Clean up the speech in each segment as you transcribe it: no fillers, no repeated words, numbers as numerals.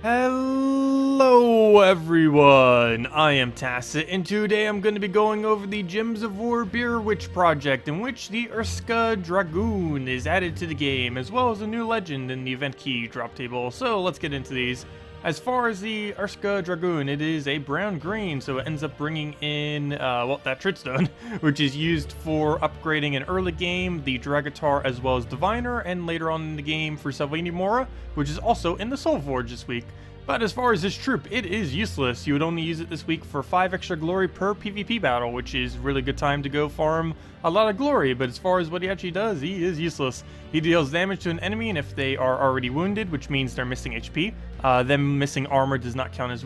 Hello everyone, I am Tacet, and today I'm going to be going over the Gems of War Beer Witch project, in which the Urska Dragoon is added to the game, as well as a new legend in the event key drop table. So let's get into these. As far as the Arska Dragoon, it is a brown-green, so it ends up bringing in, that Tritstone, which is used for upgrading in early game, the Dragatar, as well as Diviner, and later on in the game for Sylvania Mora, which is also in the Soul Forge this week. But as far as this troop, it is useless. You would only use it this week for 5 extra glory per PvP battle, which is really good time to go farm a lot of glory. But as far as what he actually does, he is useless. He deals damage to an enemy, and if they are already wounded, which means they're missing HP, them missing armor does not count as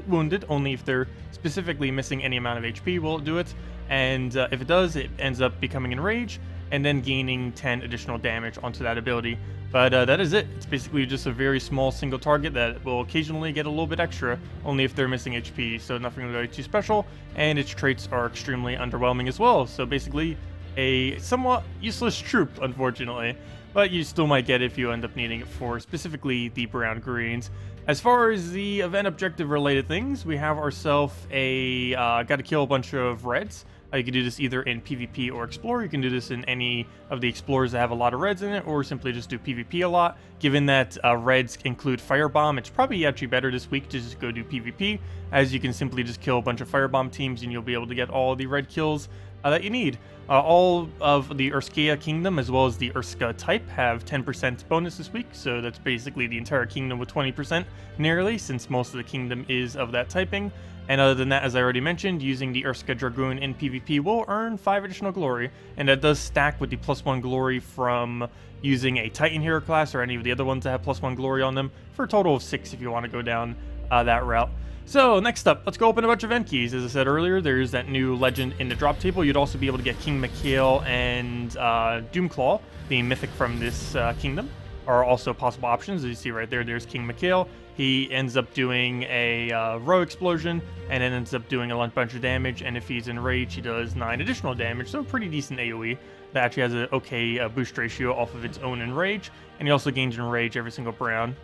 wounded, only if they're specifically missing any amount of HP will it do it. And if it does, it ends up becoming enraged, and then gaining 10 additional damage onto that ability. But that is it. It's basically just a very small single target that will occasionally get a little bit extra, only if they're missing HP, so nothing really too special, and its traits are extremely underwhelming as well, so basically a somewhat useless troop, unfortunately. But you still might get it if you end up needing it for specifically the brown greens. As far as the event objective related things, we have ourselves a gotta kill a bunch of reds. You can do this either in PvP or Explore. You can do this in any of the Explorers that have a lot of reds in it, or simply just do PvP a lot. Given that reds include Firebomb, it's probably actually better this week to just go do PvP, as you can simply just kill a bunch of Firebomb teams and you'll be able to get all the red kills that you need. All of the Urska Kingdom, as well as the Urska type, have 10% bonus this week, so that's basically the entire kingdom with 20% nearly, since most of the kingdom is of that typing. And other than that, as I already mentioned, using the Urska Dragoon in PvP will earn 5 additional glory, and that does stack with the +1 glory from using a Titan hero class or any of the other ones that have +1 glory on them, for a total of 6 if you want to go down that route. So next up, let's go open a bunch of event keys. As I said earlier, there's that new legend in the drop table. You'd also be able to get King Mikhail and Doomclaw, the mythic from this kingdom, are also possible options. As you see right there, there's King Mikhail. He ends up doing a row explosion, and then ends up doing a bunch of damage, and if he's enraged, he does 9 additional damage, so pretty decent AoE. That actually has an okay boost ratio off of its own enrage, and he also gains enrage every single brown.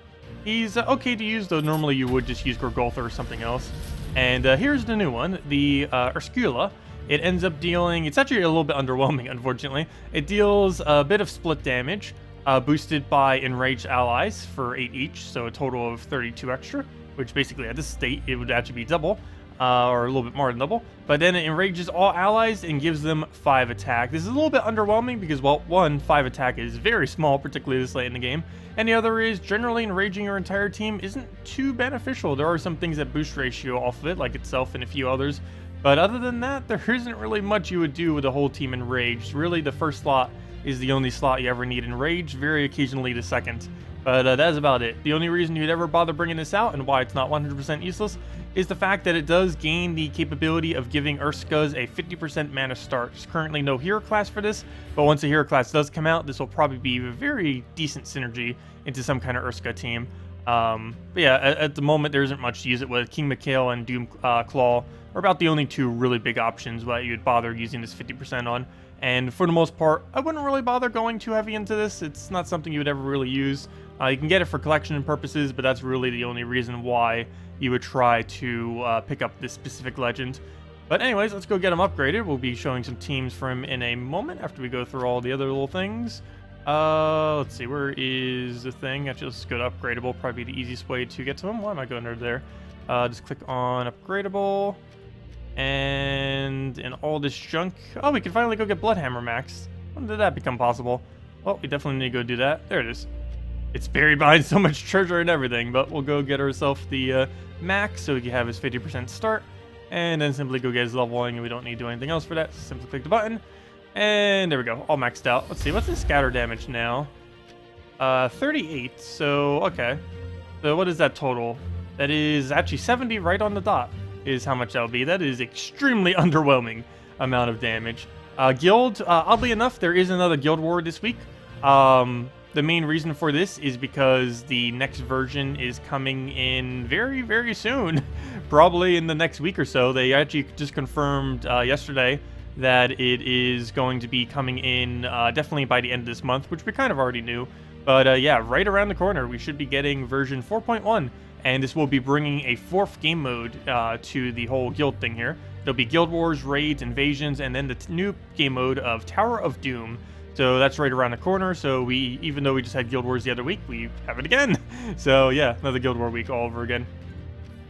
He's okay to use, though normally you would just use Gorgoltha or something else. And here's the new one, the Urskula. It ends up dealing, it's actually a little bit underwhelming, unfortunately. It deals a bit of split damage, boosted by enraged allies for 8 each, so a total of 32 extra, which basically at this state it would actually be double, or a little bit more than double. But then it enrages all allies and gives them 5 attack. This is a little bit underwhelming because, well, 5 attack is very small, particularly this late in the game, and the other is generally enraging your entire team isn't too beneficial. There are some things that boost ratio off of it, like itself and a few others, but other than that, there isn't really much you would do with the whole team enraged. Really, the first slot is the only slot you ever need enraged, very occasionally the second. But that is about it. The only reason you'd ever bother bringing this out, and why it's not 100% useless, is the fact that it does gain the capability of giving Urskas a 50% mana start. There's currently no hero class for this, but once a hero class does come out, this will probably be a very decent synergy into some kind of Urska team. But yeah, at the moment there isn't much to use it with. King Mikhail and Doomclaw are about the only 2 really big options that you'd bother using this 50% on. And for the most part, I wouldn't really bother going too heavy into this. It's not something you would ever really use. You can get it for collection purposes, but that's really the only reason why you would try to pick up this specific legend. But anyways, let's go get him upgraded. We'll be showing some teams for him in a moment after we go through all the other little things. Let's see, where is the thing? Actually, let's go to upgradable, probably the easiest way to get to him. Why am I going over there? Just click on upgradable. And in all this junk, oh, we can finally go get Bloodhammer Max. When did that become possible? Well, we definitely need to go do that. There it is. It's buried behind so much treasure and everything, but we'll go get ourselves the max so we can have his 50% start, and then simply go get his leveling, and we don't need to do anything else for that. Simply click the button, and there we go, all maxed out. Let's see, what's the scatter damage now? 38, so okay. So what is that total? That is actually 70 right on the dot is how much that will be. That is extremely underwhelming amount of damage. Guild, oddly enough, there is another guild war this week. The main reason for this is because the next version is coming in very, very soon. Probably in the next week or so. They actually just confirmed yesterday that it is going to be coming in definitely by the end of this month, which we kind of already knew. But yeah, right around the corner, we should be getting version 4.1, and this will be bringing a 4th game mode to the whole guild thing here. There'll be Guild Wars, Raids, Invasions, and then the new game mode of Tower of Doom. So that's right around the corner, so even though we just had Guild Wars the other week, we have it again. So yeah, another Guild War week all over again.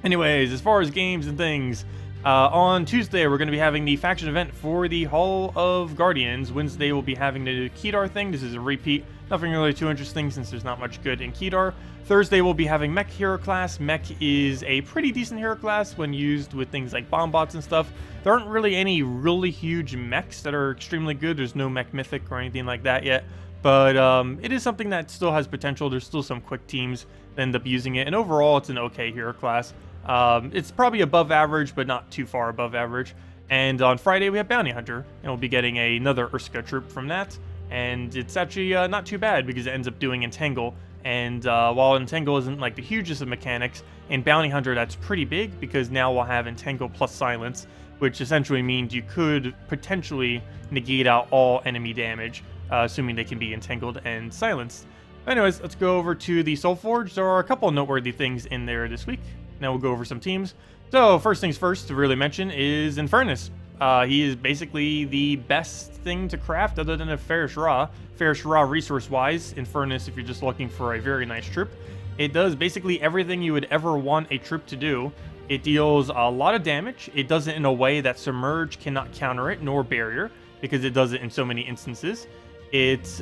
Anyways, as far as games and things, on Tuesday, we're going to be having the faction event for the Hall of Guardians. Wednesday, we'll be having the Kedar thing. This is a repeat. Nothing really too interesting since there's not much good in Kedar. Thursday, we'll be having Mech hero class. Mech is a pretty decent hero class when used with things like bomb bots and stuff. There aren't really any really huge mechs that are extremely good. There's no Mech Mythic or anything like that yet. But it is something that still has potential. There's still some quick teams that end up using it. And overall, it's an okay hero class. It's probably above average, but not too far above average. And on Friday, we have Bounty Hunter, and we'll be getting another Urska troop from that. And it's actually not too bad because it ends up doing Entangle. And while Entangle isn't like the hugest of mechanics, in Bounty Hunter, that's pretty big because now we'll have Entangle plus Silence, which essentially means you could potentially negate out all enemy damage, assuming they can be entangled and silenced. Anyways, let's go over to the Soulforge. There are a couple of noteworthy things in there this week. Now we'll go over some teams. So first things first to really mention is Infernus. He is basically the best thing to craft other than a Farish Ra. Farish Ra resource-wise, Infernus, if you're just looking for a very nice troop, it does basically everything you would ever want a troop to do. It deals a lot of damage. It does it in a way that Submerge cannot counter it, nor Barrier, because it does it in so many instances. It's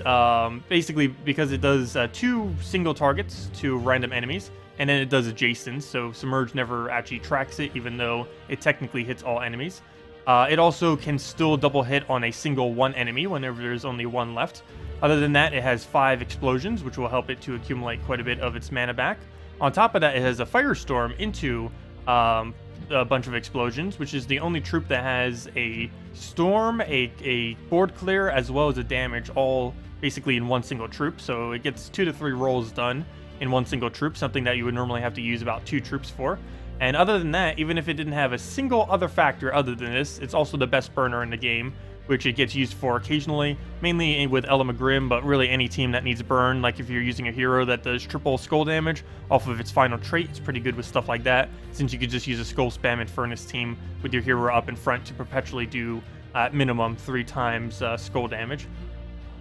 basically because it does 2 single targets to random enemies, and then it does adjacent, so Submerge never actually tracks it, even though it technically hits all enemies. It also can still double hit on a single one enemy whenever there's only one left. Other than that, it has 5 explosions, which will help it to accumulate quite a bit of its mana back. On top of that, it has a Firestorm into a bunch of explosions, which is the only troop that has a storm, a board clear, as well as a damage, all basically in one single troop. So it gets 2 to 3 rolls done in one single troop, something that you would normally have to use about 2 troops for. And other than that, even if it didn't have a single other factor other than this, it's also the best burner in the game, which it gets used for occasionally, mainly with Elamagrim, but really any team that needs burn. Like if you're using a hero that does triple skull damage off of its final trait, it's pretty good with stuff like that, since you could just use a skull spam Infernus team with your hero up in front to perpetually do at minimum 3 times skull damage.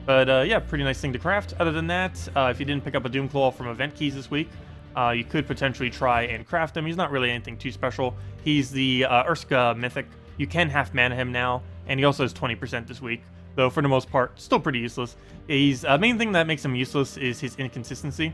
But yeah, pretty nice thing to craft. Other than that, if you didn't pick up a Doomclaw from event keys this week, you could potentially try and craft him. He's not really anything too special. He's the Urska Mythic. You can half mana him now, and he also has 20% this week, though for the most part, still pretty useless. He's main thing that makes him useless is his inconsistency.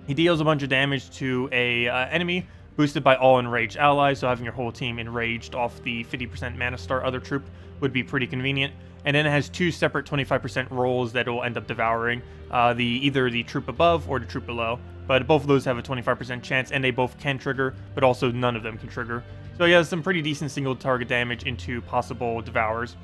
He deals a bunch of damage to a enemy, boosted by all enraged allies, so having your whole team enraged off the 50% mana star other troop would be pretty convenient. And then it has 2 separate 25% rolls that will end up devouring either the troop above or the troop below. But both of those have a 25% chance, and they both can trigger, but also none of them can trigger. So he has some pretty decent single target damage into possible devours.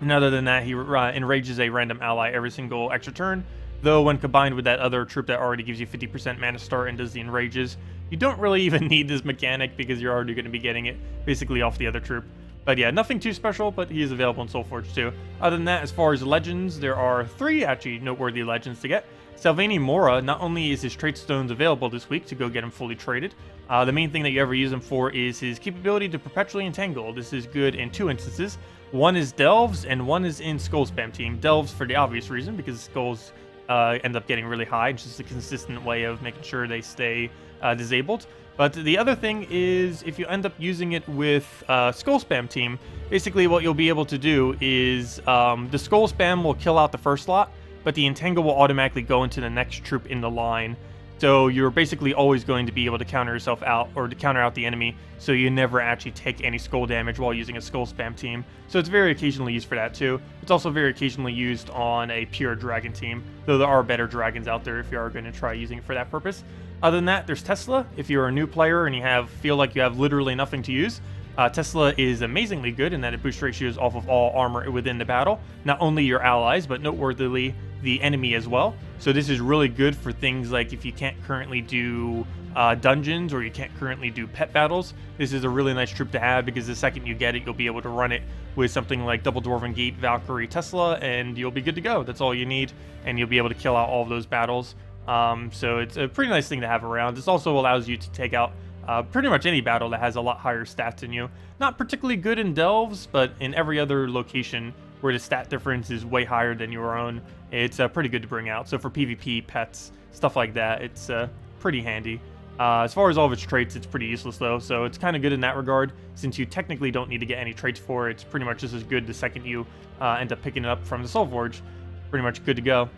And other than that, he enrages a random ally every single extra turn, though when combined with that other troop that already gives you 50% mana star and does the enrages, you don't really even need this mechanic because you're already going to be getting it basically off the other troop. But yeah, nothing too special, but he is available in Soulforge too. Other than that, as far as legends, there are 3 actually noteworthy legends to get. Sylvain Mora, not only is his trait stones available this week to go get him fully traded, the main thing that you ever use him for is his capability to perpetually entangle. This is good in 2 instances. One is Delves, and one is in Skull Spam team. Delves for the obvious reason, because Skulls end up getting really high. It's just a consistent way of making sure they stay disabled. But the other thing is, if you end up using it with Skull Spam team, basically what you'll be able to do is the Skull Spam will kill out the first lot, but the Entangle will automatically go into the next troop in the line. So you're basically always going to be able to counter yourself out, or to counter out the enemy, so you never actually take any skull damage while using a Skull Spam team. So it's very occasionally used for that too. It's also very occasionally used on a pure dragon team, though there are better dragons out there if you are going to try using it for that purpose. Other than that, there's Tesla. If you're a new player and you feel like you have literally nothing to use, Tesla is amazingly good in that it boosts ratios off of all armor within the battle, not only your allies, but noteworthily the enemy as well. So this is really good for things like if you can't currently do dungeons or you can't currently do pet battles. This is a really nice troop to have because the second you get it, you'll be able to run it with something like Double Dwarven Gate, Valkyrie, Tesla, and you'll be good to go. That's all you need, and you'll be able to kill out all of those battles. So it's a pretty nice thing to have around. This also allows you to take out pretty much any battle that has a lot higher stats than you. Not particularly good in Delves, but in every other location where the stat difference is way higher than your own, it's pretty good to bring out. So for PvP, pets, stuff like that, it's pretty handy. As far as all of its traits, it's pretty useless though, so it's kind of good in that regard. Since you technically don't need to get any traits for it, it's pretty much just as good the second you end up picking it up from the Soul Forge. Pretty much good to go.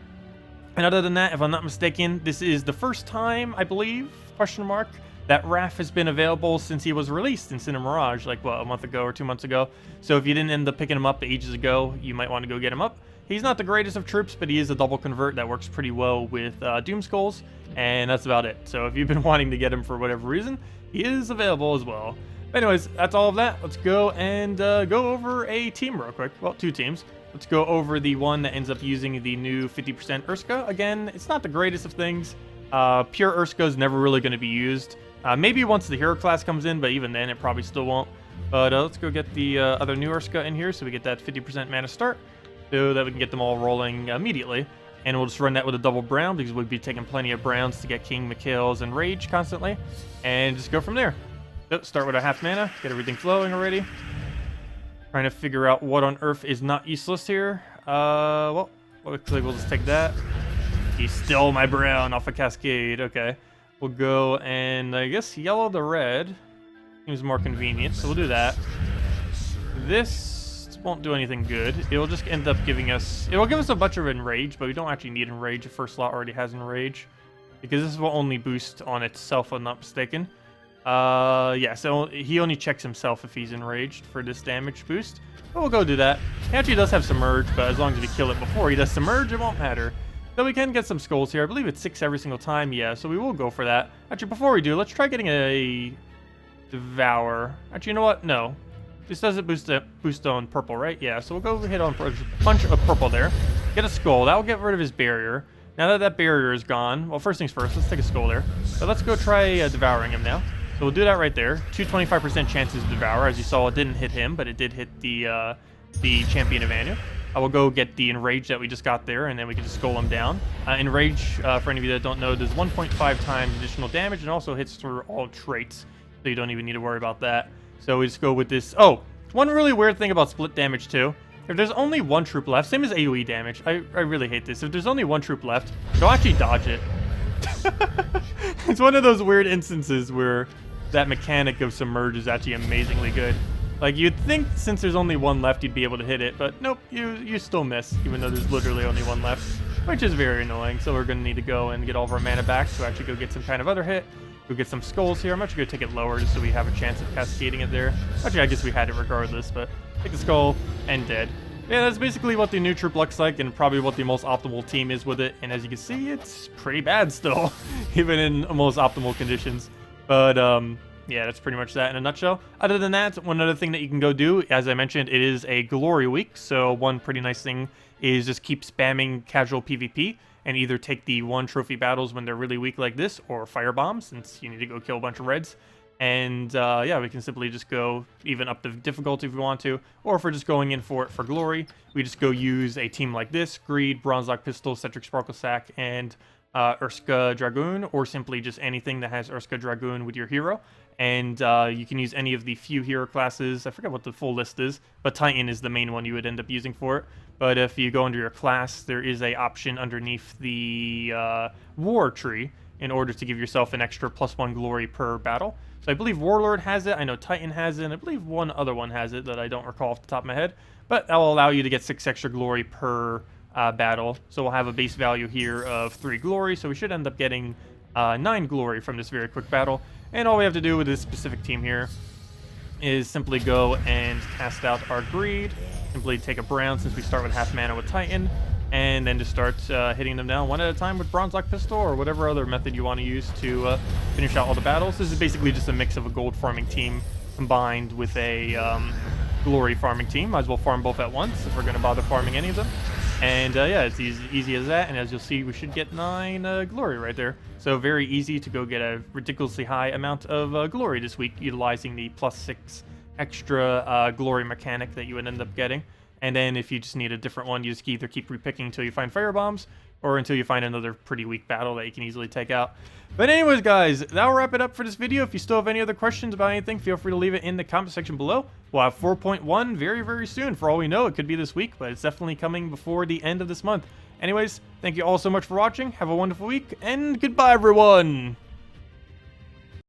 And other than that, if I'm not mistaken, this is the first time, I believe, question mark, that Raph has been available since he was released in Cinder Mirage, like, what, a month ago or 2 months ago. So if you didn't end up picking him up ages ago, you might want to go get him up. He's not the greatest of troops, but he is a double convert that works pretty well with Doom Skulls, and that's about it. So if you've been wanting to get him for whatever reason, he is available as well. But anyways, that's all of that. Let's go and go over a team real quick. Well, 2 teams. Let's go over the one that ends up using the new 50% Urska. Again, it's not the greatest of things. Pure Urska is never really going to be used. Maybe once the hero class comes in, but even then it probably still won't. But let's go get the other new Urska in here so we get that 50% mana start, so that we can get them all rolling immediately. And we'll just run that with a double brown because we'll be taking plenty of browns to get King, Mikhails, and Rage constantly. And just go from there. So start with a half mana, get everything flowing already. Trying to figure out what on earth is not useless here. Well, looks like we'll just take that. He stole my brown off a Cascade. Okay. We'll go and, I guess, yellow the red. Seems more convenient, so we'll do that. This won't do anything good. It'll just end up giving us... It will give us a bunch of Enrage, but we don't actually need Enrage. The first slot already has Enrage. Because this will only boost on itself, if I'm not mistaken. Yeah, so he only checks himself if he's enraged for this damage boost. But we'll go do that. He actually does have Submerge, but as long as we kill it before he does Submerge, it won't matter. So we can get some skulls here. I believe it's 6 every single time, yeah, so we will go for that. Actually, before we do, let's try getting a Devour. Actually, you know what? No. This doesn't boost on purple, right? Yeah, so we'll go hit on a bunch of purple there. Get a skull. That will get rid of his barrier. Now that that barrier is gone, well, first things first, let's take a skull there. So let's go try devouring him now. So we'll do that right there. 25% chances to devour. As you saw, it didn't hit him, but it did hit the champion of Anu. I will go get the Enrage that we just got there, and then we can just skull him down. Enrage, for any of you that don't know, does 1.5 times additional damage and also hits through all traits, so you don't even need to worry about that. So we just go with this. Oh, one really weird thing about split damage too. If there's only one troop left, same as AoE damage, I really hate this. If there's only one troop left, you'll actually dodge it. It's one of those weird instances where that mechanic of Submerge is actually amazingly good. Like, you'd think since there's only one left, you'd be able to hit it, but nope, you still miss, even though there's literally only one left, which is very annoying. So we're going to need to go and get all of our mana back to actually go get some kind of other hit. Go get some skulls here. I'm actually going to take it lower just so we have a chance of cascading it there. Actually, I guess we had it regardless, but take the skull and dead. Yeah, that's basically what the new troop looks like and probably what the most optimal team is with it. And as you can see, it's pretty bad still, even in most optimal conditions. But, yeah, that's pretty much that in a nutshell. Other than that, one other thing that you can go do, as I mentioned, it is a glory week. So one pretty nice thing is just keep spamming casual PvP and either take the 1 trophy battles when they're really weak like this, or firebombs, since you need to go kill a bunch of reds. And yeah, we can simply just go even up the difficulty if we want to, or if we're just going in for it for glory, we just go use a team like this: Greed, Bronze Lock Pistol, Cedric Sparkle Sack, and Urska Dragoon, or simply just anything that has Urska Dragoon with your hero. And you can use any of the few hero classes. I forget what the full list is, but Titan is the main one you would end up using for it. But if you go under your class, there is a option underneath the war tree in order to give yourself an extra +1 glory per battle. So I believe Warlord has it, I know Titan has it, and I believe one other one has it that I don't recall off the top of my head. But that will allow you to get 6 extra glory per battle. So we'll have a base value here of 3 glory, so we should end up getting 9 glory from this very quick battle. And all we have to do with this specific team here is simply go and cast out our Greed, simply take a brown since we start with half mana with Titan, and then just start hitting them down one at a time with Bronze Lock Pistol or whatever other method you want to use to finish out all the battles. This is basically just a mix of a gold farming team combined with a glory farming team. Might as well farm both at once if we're going to bother farming any of them. And yeah, it's easy as that. And as you'll see, we should get 9 glory right there. So very easy to go get a ridiculously high amount of glory this week, utilizing the +6 extra glory mechanic that you would end up getting. And then if you just need a different one, you just either keep repicking until you find fire bombs, or until you find another pretty weak battle that you can easily take out. But anyways, guys, that'll wrap it up for this video. If you still have any other questions about anything, feel free to leave it in the comment section below. We'll have 4.1 very, very soon. For all we know, it could be this week, but it's definitely coming before the end of this month. Anyways, thank you all so much for watching. Have a wonderful week, and goodbye, everyone!